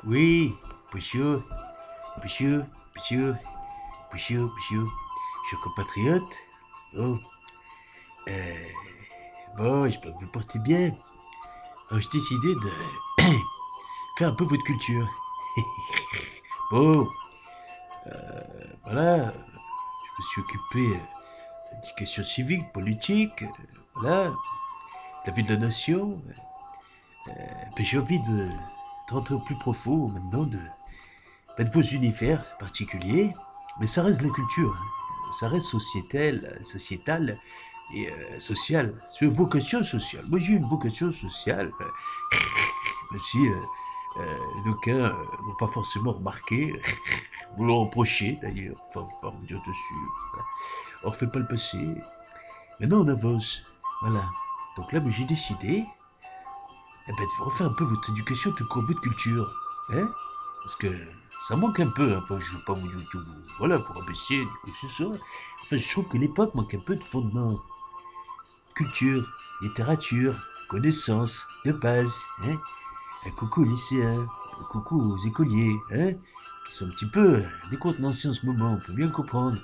Oui, bonjour, bonjour, bonjour, bonjour, bonjour. Chers compatriotes. Oh, euh, bon, j'espère que vous portez bien. Alors, j'ai décidé de faire un peu votre culture. Bon, voilà, je me suis occupé d'éducation civique, politique, voilà, la vie de la nation. Ben, j'ai envie de rentrer au plus profond maintenant de vos univers particuliers, mais ça reste la culture, hein. Ça reste sociétal et social. C'est une vocation sociale. Moi j'ai une vocation sociale, même si d'aucuns n'ont pas forcément remarqué, vous l'ont reproché d'ailleurs, enfin faut pas me dire dessus. Voilà. On refait pas le passé, maintenant on avance, voilà. Donc là, j'ai décidé de refaire un peu votre éducation, tout court, votre culture, hein. Parce que ça manque un peu, hein. Enfin, je veux pas voilà, pour rabaisser, ni quoi que ce soit. Enfin, je trouve que l'époque manque un peu de fondement. Culture, littérature, connaissances, de base, hein. Un coucou aux lycéens, un coucou aux écoliers, hein, qui sont un petit peu décontenancés en ce moment, on peut bien comprendre.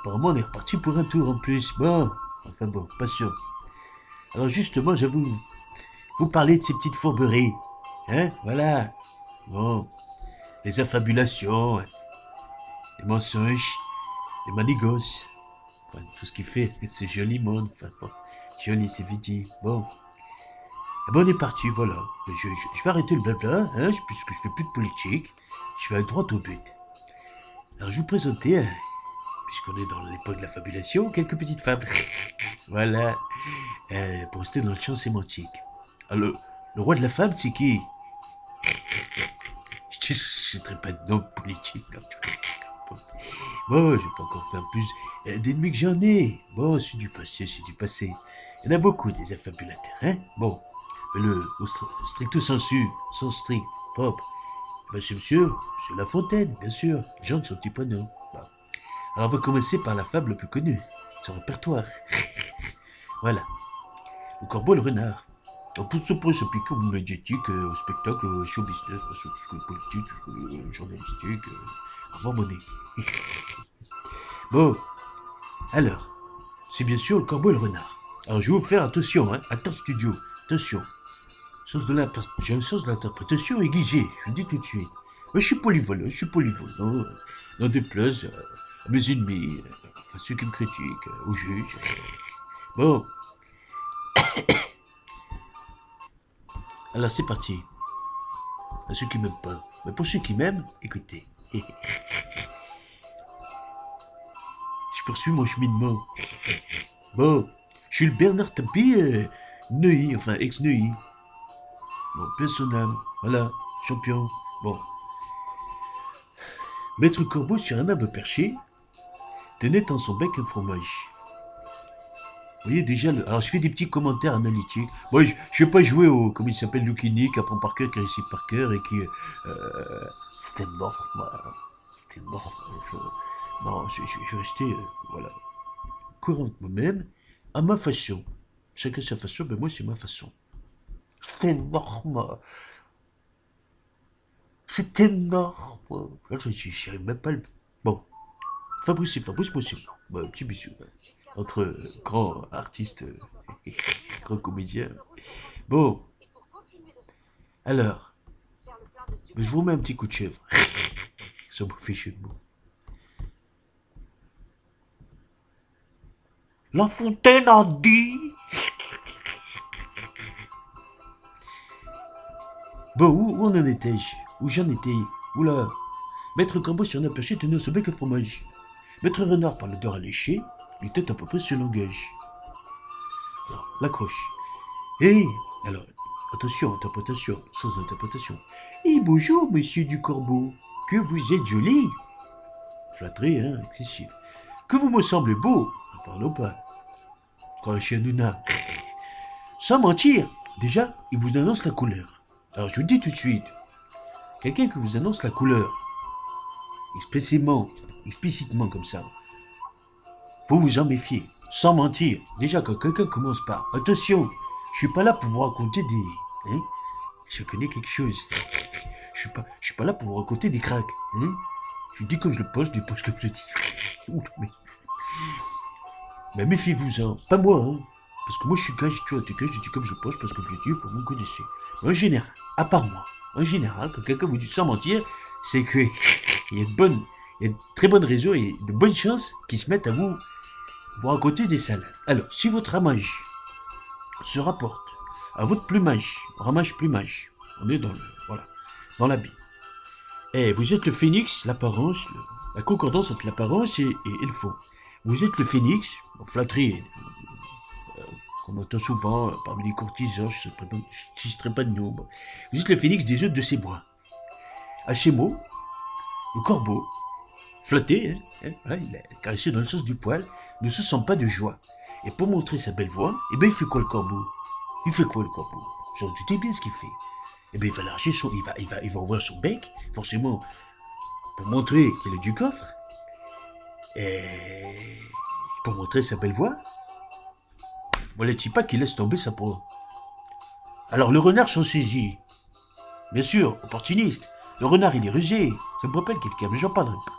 Apparemment, on est reparti pour un tour en plus. Bon, enfin bon, pas sûr. Alors justement, j'avoue, vous parler de ces petites fourberies, hein, voilà. Bon, les affabulations, les mensonges, les manigances, enfin, tout ce qui fait ce joli monde. Enfin, bon, joli, c'est vite dit. Bon, eh ben, on est parti, voilà. Je vais arrêter le blabla, hein, puisque je fais plus de politique. Je vais aller droit au but. Alors, je vais vous présenter, puisqu'on est dans l'époque de la fabulation, quelques petites fables. Voilà, pour rester dans le champ sémantique. Alors, le roi de la fable, c'est qui? Je ne citerai pas de nom politique. Bon, je vais pas encore faire plus d'ennemis que j'en ai. Bon, c'est du passé, c'est du passé. Il y en a beaucoup des affabulateurs, hein. Bon, au stricto sensu, sens strict, propre, ben c'est monsieur La Fontaine, bien sûr, Jean de son petit poineau. Bon. Alors on va commencer par la fable la plus connue, son répertoire. Voilà, le corbeau et le renard. On peut s'appliquer au médiatique, au spectacle, au show business, au politique, au journalistique, avant monnaie. Bon, alors, c'est bien sûr le corbeau et le renard. Alors je vais vous faire attention, hein, attends studio, attention. J'ai un sens de l'interprétation aiguisé, je vous le dis tout de suite. Moi je suis polyvalent, dans des places à mes ennemis, enfin ceux qui me critiquent, aux juges. Bon, alors c'est parti. À ceux qui m'aiment pas. Mais pour ceux qui m'aiment, écoutez. Je poursuis mon cheminement. Bon, je suis le Bernard Tapie Neuilly, enfin ex-Neuilly. Bon, paix son âme, voilà, champion. Bon, Maître Corbeau sur un arbre perché tenait dans son bec un fromage. Vous voyez déjà, alors je fais des petits commentaires analytiques. Moi, je vais pas jouer au, comment il s'appelle, Lucini, qui apprend par cœur, qui réussit par cœur, et qui... c'était normal. C'était normal. Non, je restais, voilà, courant avec moi-même, à ma façon. Chacun sa façon, mais moi, c'est ma façon. C'est normal. C'est énorme. Je n'arrive même pas le... Bon, Fabrice, moi c'est bon. Un petit bisou. Entre grands artistes, grands comédiens. Bon, alors, je vous mets un petit coup de chèvre. Ça me fait chier de mots. La Fontaine a dit... Bon, où en étais-je? Où j'en étais? Oula. Maître Corbeau sur un perché tenait au bec un fromage. Maître Renard par l'odeur alléchée, lui était à peu près ce langage. Alors, l'accroche. Hé, alors, attention, interprétation, sans interprétation. Eh bonjour, monsieur du Corbeau, que vous êtes joli. Flatterie, hein, excessif. Que vous me semblez beau, n'en parlons pas. Je crois chez Hanouna. Sans mentir, déjà, il vous annonce la couleur. Alors, je vous dis tout de suite, quelqu'un qui vous annonce la couleur, explicitement comme ça, faut vous en méfier, sans mentir. Déjà, quand quelqu'un commence par attention, je suis pas là pour vous raconter des. Hein, je connais quelque chose. Je suis pas là pour vous raconter des cracks. Hein. Je dis comme je le poche, du poche comme je le dis. Mais méfiez-vous-en, pas moi, hein. Parce que moi, je suis gars, j'ai toujours été gars, je dis comme je le poche, parce que je le dis, faut que vous me connaissiez. Mais en général, à part moi, en général, quand quelqu'un vous dit sans mentir, c'est que il y a de très bonnes raisons et de bonnes chances qu'ils se mettent à vous raconter des salades. Alors, si votre ramage se rapporte à votre plumage, ramage-plumage, on est voilà, dans l'habit. Et vous êtes le phénix, l'apparence, la concordance entre l'apparence et le fond. Vous êtes le phénix, flatterie, qu'on entend souvent parmi les courtisans, je ne citerai pas de nom. Vous êtes le phénix des hôtes de ces bois. À ces mots, le corbeau, flatté, il a caressé dans le sens du poil, ne se sent pas de joie. Et pour montrer sa belle voix, eh ben il fait quoi le corbeau? Il fait quoi le corbeau? Vous en doutez bien ce qu'il fait. Eh bien il va larger il va ouvrir son bec, forcément, pour montrer qu'il est du coffre. Et pour montrer sa belle voix. Voilà, il pas qu'il laisse tomber sa peau. Alors le renard s'en saisit. Bien sûr, opportuniste. Le renard, il est rusé. Ça me rappelle quelqu'un, mais j'en parlerai pas.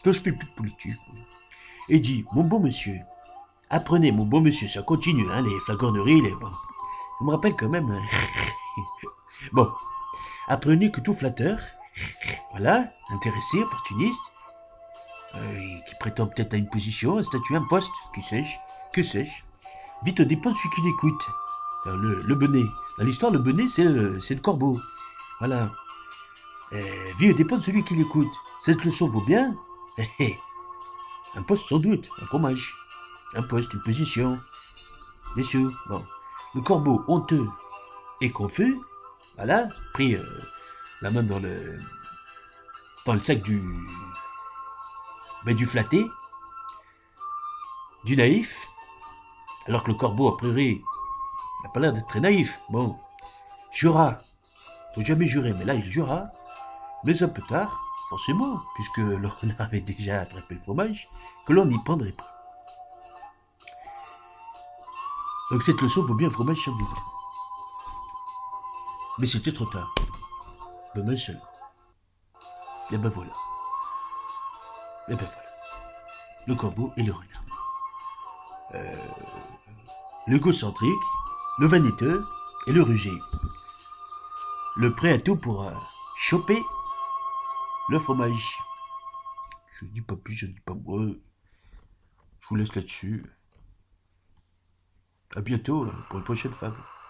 Donc je fais plus de politique. Et dit, mon bon monsieur, apprenez, mon bon monsieur, ça continue, hein, les flagorneries, bon. Ça me rappelle quand même. Bon, apprenez que tout flatteur, voilà, intéressé, opportuniste, qui prétend peut-être à une position, un statut, un poste, que sais-je, vite aux dépens de celui qui l'écoute. Le bonnet. Dans l'histoire, le bonnet, c'est le corbeau. Voilà. Vit aux dépens de celui qui l'écoute. Cette leçon vaut bien un poste sans doute, un fromage. Un poste, une position. Bien sûr. Bon. Le corbeau honteux et confus, voilà, pris la main dans le sac du flatté, du naïf, alors que le corbeau, a priori, n'a pas l'air d'être très naïf. Bon, jura. Faut jamais jurer, mais là, il jura. Mais un peu tard, forcément, puisque le renard avait déjà attrapé le fromage, que l'on n'y prendrait pas. Donc cette leçon vaut bien un fromage sans doute. Mais c'était trop tard. Demain seul. Et ben voilà. Et ben voilà. Le corbeau et le renard. L'égocentrique, le vaniteux et le rusé. Le prêt à tout pour choper le fromage. Je dis pas plus, je dis pas moins. Je vous laisse là-dessus. À bientôt pour une prochaine fable.